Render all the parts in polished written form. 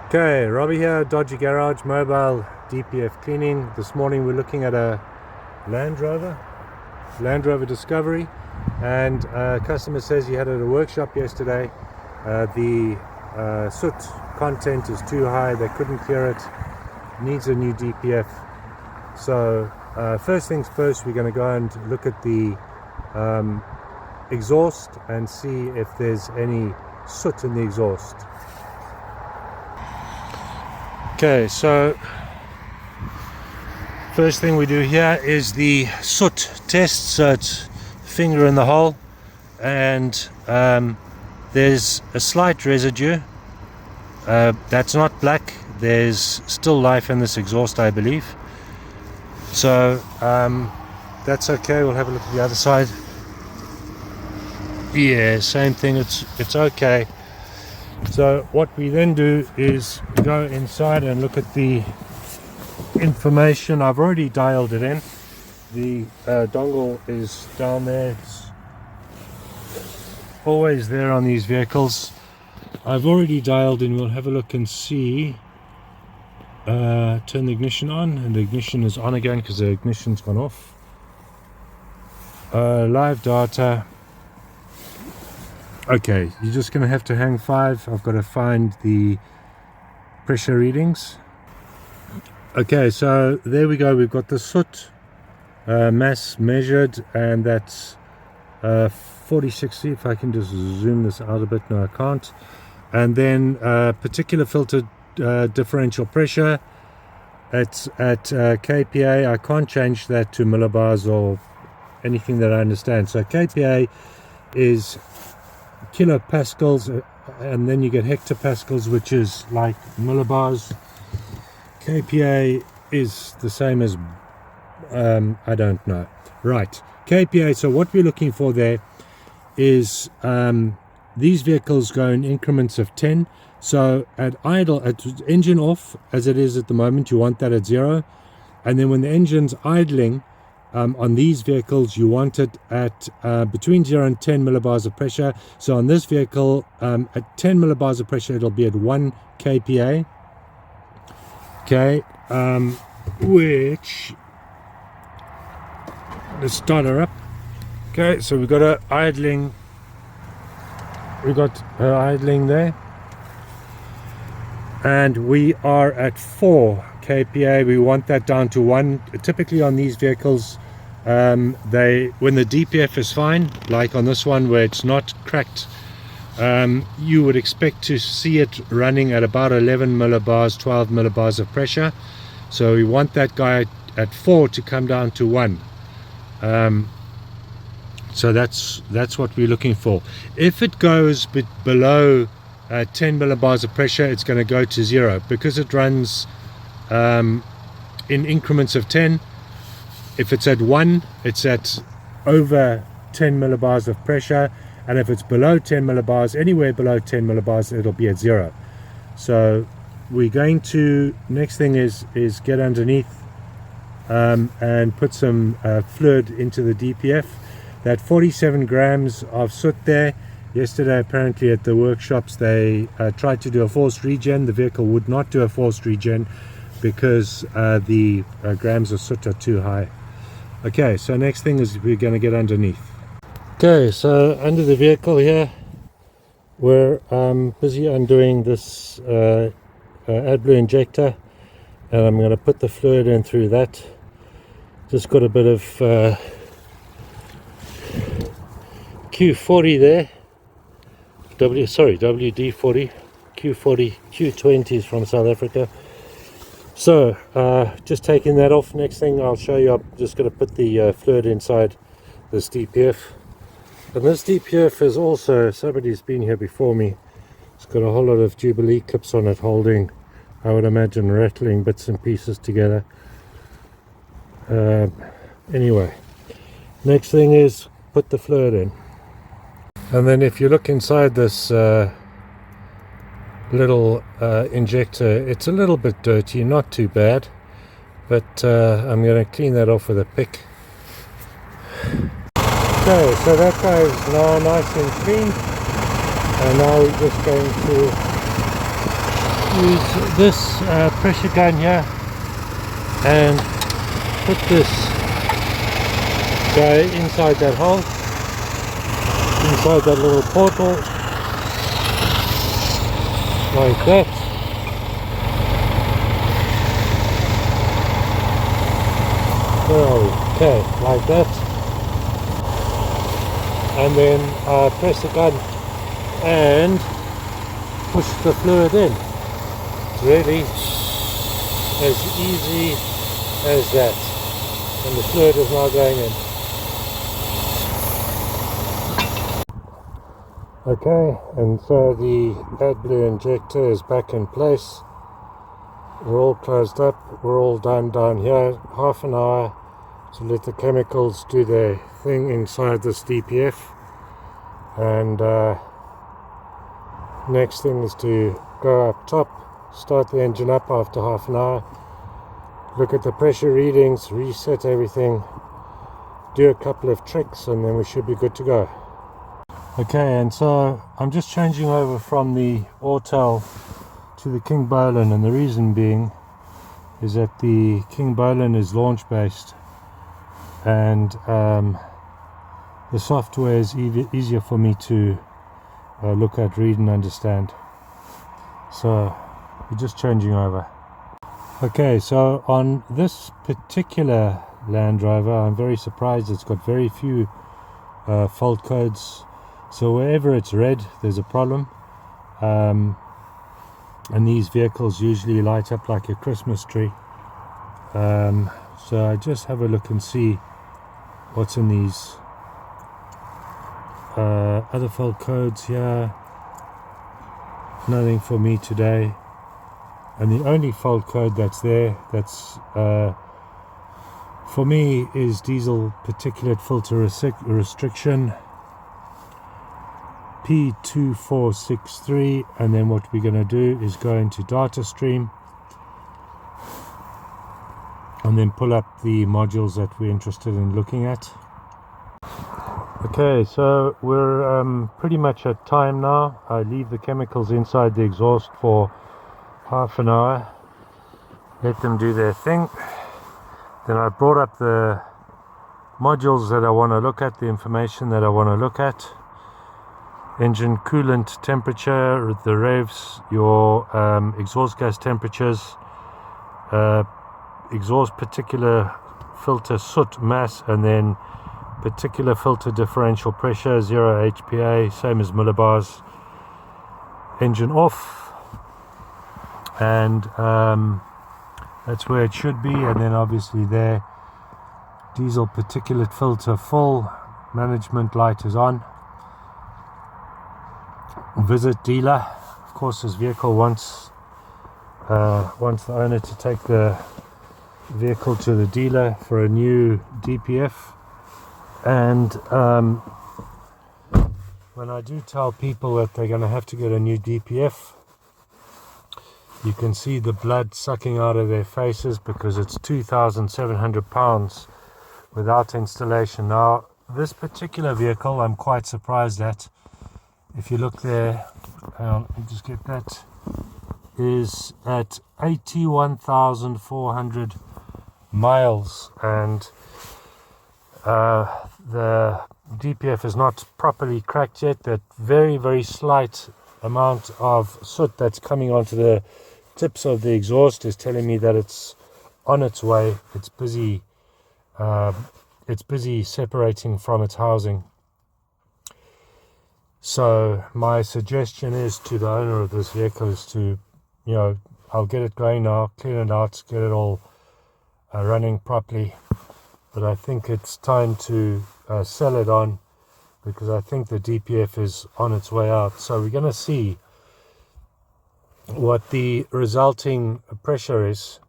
Okay, Robby here, Dodgy Garage, mobile DPF cleaning. This morning we're looking at a Land Rover Discovery, and a customer says he had it at a workshop yesterday. The soot content is too high, they couldn't clear it, needs a new DPF. So first things first, we're going to go and look at the exhaust and see if there's any soot in the exhaust. Okay, so first thing we do here is the soot test. So it's finger in the hole, and there's a slight residue. That's not black, there's still life in this exhaust, I believe. So that's okay. We'll have a look at the other side. Yeah, same thing, it's okay. So what we then do is go inside and look at the information. I've already dialed it in. The dongle is down there. It's always there on these vehicles. I've already dialed in. We'll have a look and see. Turn the ignition on, and the ignition is on again because the ignition's gone off. Live data. Okay, you're just going to have to hang 5. I've got to find the pressure readings. Okay, so there we go. We've got the soot mass measured, and that's 46. See if I can just zoom this out a bit. No, I can't. And then particular filter differential pressure. It's at kPa. I can't change that to millibars or anything that I understand. So kPa is kilopascals, and then you get hectopascals, which is like millibars. kPa is the same as I don't know. Right, kPa. So what we're looking for there is these vehicles go in increments of 10. So at idle, at engine off as it is at the moment, you want that at 0, and then when the engine's idling on these vehicles, you want it at between 0 and 10 millibars of pressure. So on this vehicle, at 10 millibars of pressure, it'll be at 1 kPa. Okay, which, let's start her up. Okay, so we've got her idling. We've got her idling there, and we are at 4 kPa. We want that down to 1. Typically on these vehicles, when the DPF is fine, like on this one where it's not cracked, you would expect to see it running at about 11 millibars, 12 millibars of pressure. So we want that guy at 4 to come down to 1. So that's what we're looking for. If it goes below 10 millibars of pressure, it's going to go to 0 because it runs in increments of 10. If it's at 1, it's at over 10 millibars of pressure, and if it's below 10 millibars, anywhere below 10 millibars, it'll be at 0. So we're going to, next thing is get underneath and put some fluid into the DPF. That 47 grams of soot there. Yesterday, apparently at the workshops, they tried to do a forced regen. The vehicle would not do a forced regen because the grams of soot are too high. Okay, so next thing is we're going to get underneath. Okay, so under the vehicle here, we're busy undoing this AdBlue injector, and I'm going to put the fluid in through that. Just got a bit of Q40 there. WD-40, Q40, Q20s from South Africa. So just taking that off. Next thing I'll show you, I'm just going to put the fluid inside this DPF. And this DPF is also, somebody's been here before me, it's got a whole lot of Jubilee clips on it holding, I would imagine, rattling bits and pieces together. Anyway, next thing is put the fluid in. And then if you look inside this little injector, it's a little bit dirty, not too bad, but I'm going to clean that off with a pick. Okay, so that guy is now nice and clean, and now we're just going to use this pressure gun here and put this guy inside that hole, inside that little portal, like that. Okay, like that. And then press the gun and push the fluid in. It's really as easy as that. And the fluid is now going in. Okay, and so the AdBlue injector is back in place. We're all closed up, we're all done down here. Half an hour to let the chemicals do their thing inside this DPF. And next thing is to go up top, start the engine up after half an hour, look at the pressure readings, reset everything, do a couple of tricks, and then we should be good to go. Okay, and so I'm just changing over from the Autel to the King Bolin, and the reason being is that the King Bolin is launch based, and the software is easier for me to look at, read and understand. So we're just changing over. Okay, so on this particular Land Rover, I'm very surprised it's got very few fault codes. So wherever it's red, there's a problem. And these vehicles usually light up like a Christmas tree. So I just have a look and see what's in these other fault codes here. Nothing for me today. And the only fault code that's there, that's for me, is diesel particulate filter restriction P2463, and then what we're going to do is go into data stream and then pull up the modules that we're interested in looking at. Okay, so we're pretty much at time now. I leave the chemicals inside the exhaust for half an hour, let them do their thing. Then I brought up the modules that I want to look at, the information that I want to look at. Engine coolant temperature, the revs, your exhaust gas temperatures, exhaust particular filter soot mass, and then particular filter differential pressure, 0 HPA, same as millibars. Engine off, and that's where it should be. And then obviously there, diesel particulate filter full, management light is on. Visit dealer. Of course, this vehicle wants the owner to take the vehicle to the dealer for a new DPF. And when I do tell people that they're going to have to get a new DPF, you can see the blood sucking out of their faces, because it's 2,700 pounds without installation. Now, this particular vehicle I'm quite surprised at. If you look there, let me just get that, is at 81,400 miles, and the DPF is not properly cracked yet. That very, very slight amount of soot that's coming onto the tips of the exhaust is telling me that it's on its way. It's busy separating from its housing. So my suggestion is to the owner of this vehicle is to, I'll get it going now, clean it out, get it all running properly. But I think it's time to sell it on, because I think the DPF is on its way out. So we're going to see what the resulting pressure is.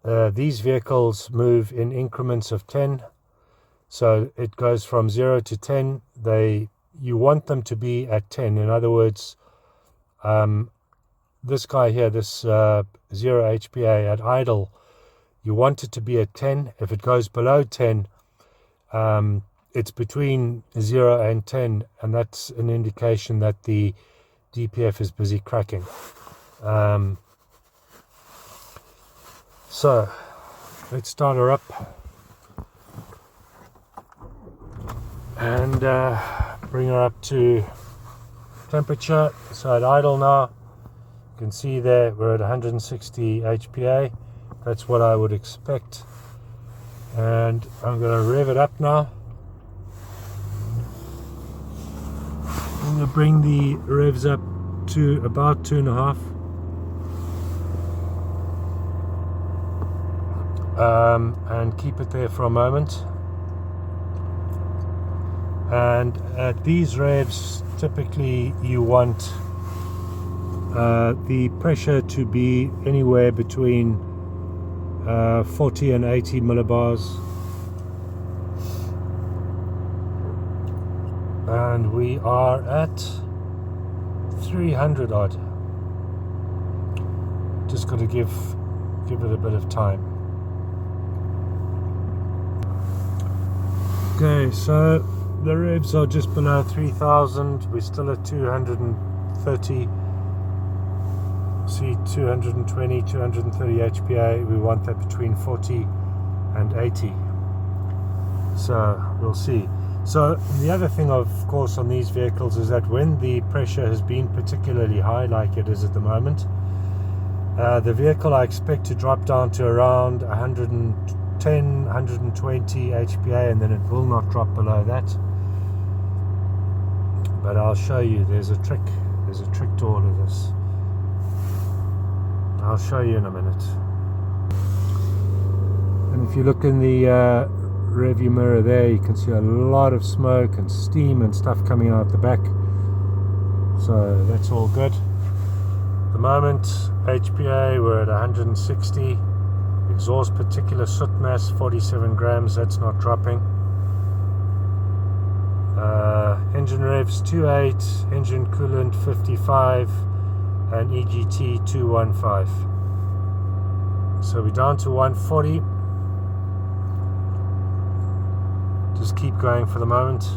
These vehicles move in increments of 10. So it goes from 0 to 10. You want them to be at 10. In other words, this guy here, this 0 HPA at idle, you want it to be at 10. If it goes below 10, it's between 0 and 10, and that's an indication that the DPF is busy cracking. So let's start her up and bring her up to temperature. So at idle now, you can see there we're at 160 HPA. That's what I would expect. And I'm going to rev it up now. I'm going to bring the revs up to about 2.5. And keep it there for a moment. And at these revs, typically you want the pressure to be anywhere between 40 and 80 millibars. And we are at 300 odd. Just got to give it a bit of time. Okay, so the revs are just below 3,000. We're still at 230. See, 220, 230 HPA. We want that between 40 and 80. So we'll see. So the other thing, of course, on these vehicles is that when the pressure has been particularly high, like it is at the moment, the vehicle I expect to drop down to around 110, 120 HPA, and then it will not drop below that. But I'll show you, there's a trick to all of this. I'll show you in a minute. And if you look in the rearview mirror there, you can see a lot of smoke and steam and stuff coming out the back. So that's all good. At the moment, HPA, we're at 160. Exhaust particular soot mass 47 grams, that's not dropping. Engine revs 28, engine coolant 55, and EGT 215. So we're down to 140. Just keep going for the moment.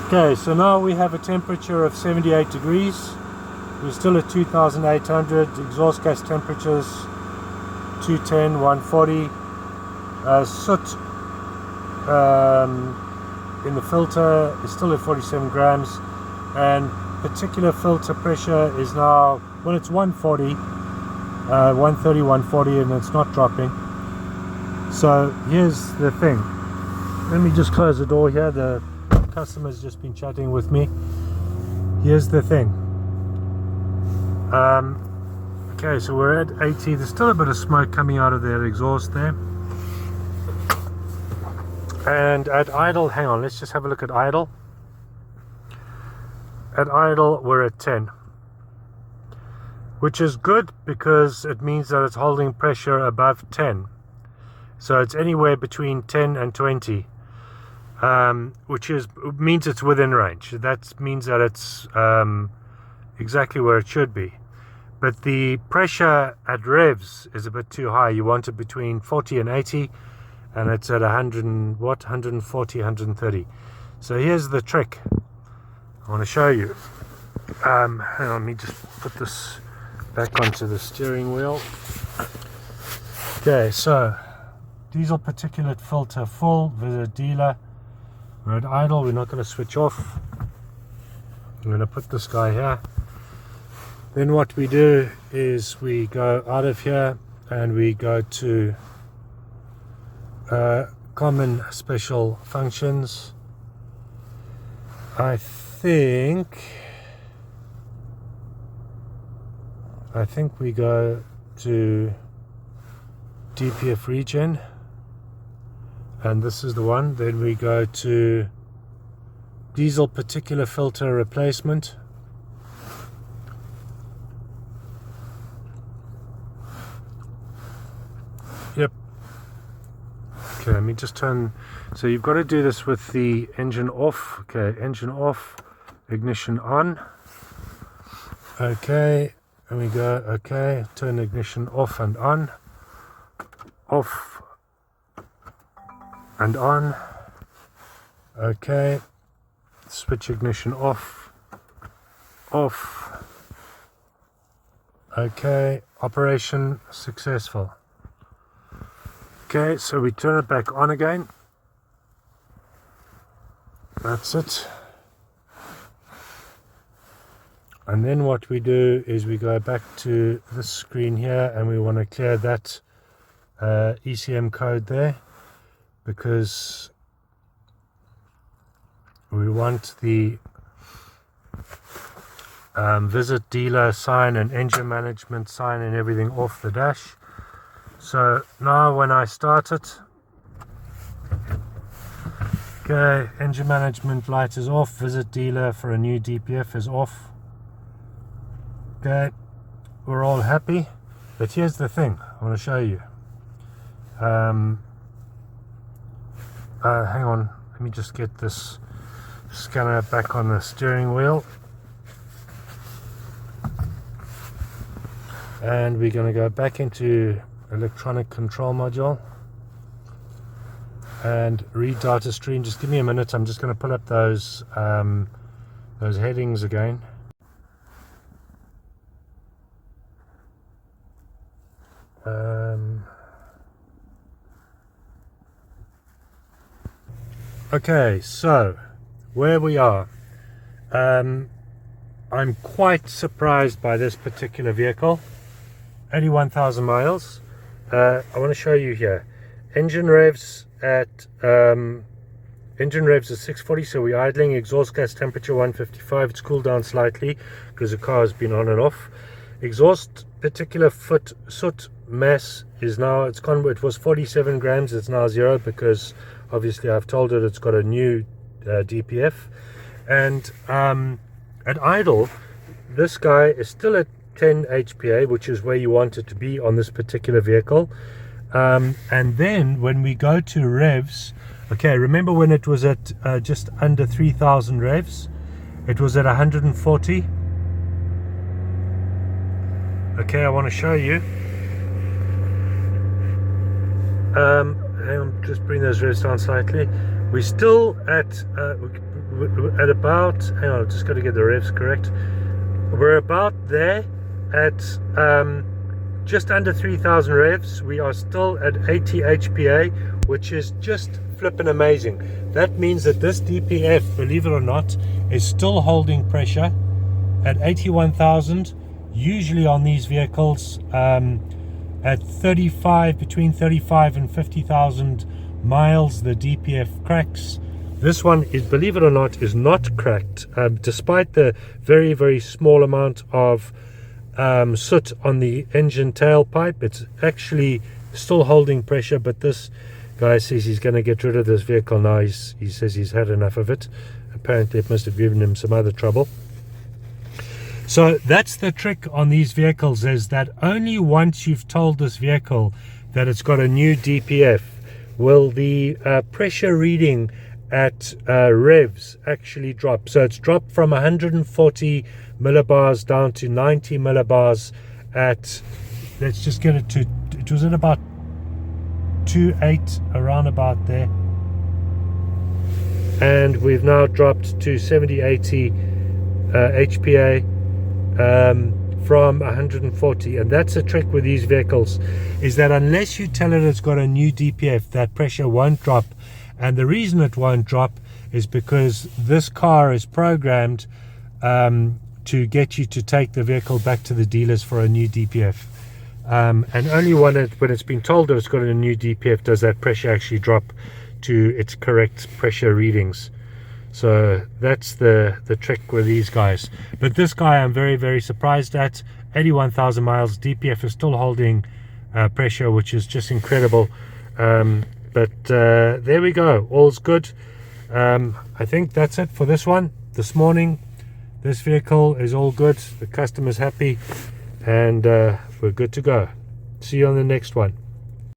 Okay, so now we have a temperature of 78 degrees. We're still at 2,800. Exhaust gas temperatures 210, 140. Soot in the filter is still at 47 grams, and particular filter pressure is now, well, it's 140, 130, 140, and it's not dropping. So here's the thing. Let me just close the door here. The customer's just been chatting with me. Here's the thing. Okay, so we're at 80. There's still a bit of smoke coming out of their exhaust there. And at idle, hang on, let's just have a look at idle. At idle, we're at 10. Which is good because it means that it's holding pressure above 10. So it's anywhere between 10 and 20. Which means it's within range. That means that it's exactly where it should be. But the pressure at revs is a bit too high. You want it between 40 and 80, and it's at 140, 130. So here's the trick I want to show you. Hang on, let me just put this back onto the steering wheel. Okay, so diesel particulate filter full, visit dealer. We're at idle, we're not going to switch off. I'm going to put this guy here. Then what we do is we go out of here and we go to common special functions. I think we go to DPF region, and this is the one. Then we go to diesel particular filter replacement. Yep. Okay, let me just turn. So you've got to do this with the engine off. Okay, engine off, ignition on. Okay, and we go, okay, turn ignition off and on. Off and on. Okay, switch ignition off. Off. Okay, operation successful. Okay, so we turn it back on again. That's it. And then what we do is we go back to this screen here and we want to clear that ECM code there, because we want the visit dealer sign and engine management sign and everything off the dash. So now when I start it, okay, engine management light is off, visit dealer for a new DPF is off. Okay, we're all happy, but here's the thing I want to show you. Hang on, let me just get this scanner back on the steering wheel. And we're going to go back into electronic control module and read data stream. Just give me a minute, I'm just going to pull up those headings again. Okay, so where we are, I'm quite surprised by this particular vehicle. 81,000 miles. I want to show you here. Engine revs at 640, so we're idling. Exhaust gas temperature 155. It's cooled down slightly because the car has been on and off. Exhaust particular soot mass is now, it's gone. It was 47 grams. It's now 0 because obviously I've told it it's got a new DPF. And at idle, this guy is still at 10 HPA, which is where you want it to be on this particular vehicle. And then when we go to revs, okay, remember when it was at just under 3,000 revs, it was at 140. Okay, I want to show you. Hang on, just bring those revs down slightly. We're still at about, hang on, I've just got to get the revs correct. We're about there at just under 3,000 revs. We are still at 80 HPA, which is just flipping amazing. That means that this DPF, believe it or not, is still holding pressure at 81,000. Usually on these vehicles, at 35, between 35 and 50,000 miles, the DPF cracks. This one is, believe it or not, is not cracked, despite the very, very small amount of soot on the engine tailpipe. It's actually still holding pressure, but this guy says he's going to get rid of this vehicle now. He says he's had enough of it. Apparently it must have given him some other trouble. So that's the trick on these vehicles, is that only once you've told this vehicle that it's got a new DPF will the pressure reading at revs actually drop. So it's dropped from 140 millibars down to 90 millibars at, let's just get it to, it was at about 2.8, around about there, and we've now dropped to 70-80 HPA from 140. And that's a trick with these vehicles, is that unless you tell it it's got a new DPF, that pressure won't drop. And the reason it won't drop is because this car is programmed to get you to take the vehicle back to the dealers for a new DPF. And only when it's been told that it's got a new DPF does that pressure actually drop to its correct pressure readings. So that's the trick with these guys. But this guy I'm very, very surprised at. 81,000 miles, DPF is still holding pressure, which is just incredible. But there we go, all's good. I think that's it for this one this morning. This vehicle is all good, the customer's happy, and we're good to go. See you on the next one.